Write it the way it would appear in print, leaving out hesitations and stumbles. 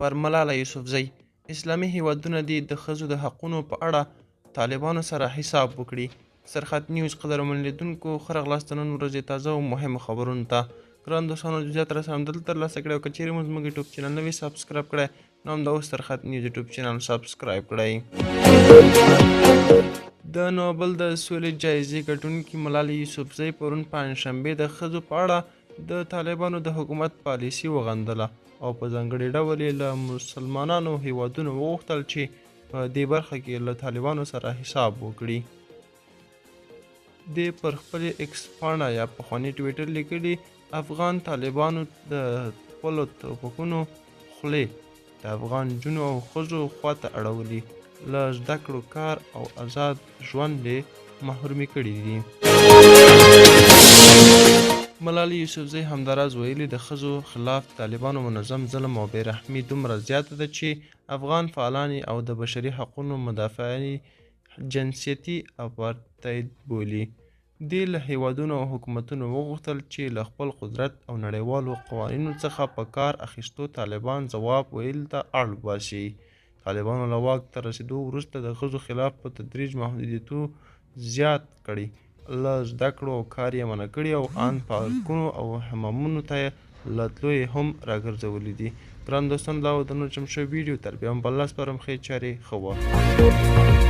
پر ملاله یوسفزۍ. اسلامي هیوادونه دې د ښځو د حقونو په اړه طالبانو سره حساب وکړي. سرحد نیوز قدرمن لیدونکو ښه راغلاست نن ورځې تازه او مهمو خبرونو ته. ګران دوستانو جزیات را سره همدلته ترلاسه کړئ او که چیرې مو زموږ یوټیوب چینل نه وي سبسکرایب کړی نو همدا اوس سرحد نیوز یوټیوب چینل سبسکرایب کړئ. د نوبل د سولې جایزې ګټونکي ملالۍ یوسفزۍ پرون پنجشنبې د ښځو په اړه د طالبانو د حکومت پالیسي وغندله او په ځانګړي ډول یې له مسلمانانو هیوادونو وغوښتل چې په دې برخه کې له طالبانو سره حساب وکړي. د پر خپلې ایکس پاڼه یا پخواني ټویټر لیکلي افغان طالبانو د خپلو توپکونو خولې د افغان نجونو او ښځو خواته اړولي، له زده کړو، کار او آزاد ژوند یې محرومې کړي دي. ملالۍ یوسفزۍ همداراز ویلي د ښځو خلاف طالبانو منظم ظلم او بې رحمي دومره زیاته ده چې افغان فعالان او د بشري حقونو مدافعین جنسیتي اپارتاید بولي. دې له هیوادونو او حکومتونو وغوښتل چې له خپل قدرت او نړیوالو قوانینو څخه په کار اخیستو طالبان ځواب ویلو ته اړ وباسي. طالبانو له واک ته رسېدو وروسته د ښځو خلاف په تدریج محدودیتونه زیات کړي، له زده کړو او کار یې منع کړي او ان پارکونو او حمامونو ته یې له تلو یې هم راګرځولي دي. ګران دوستان دا و د نور چمشو ویډیو تر بیا هم په الله سپارم ښې چارې ښه وخت.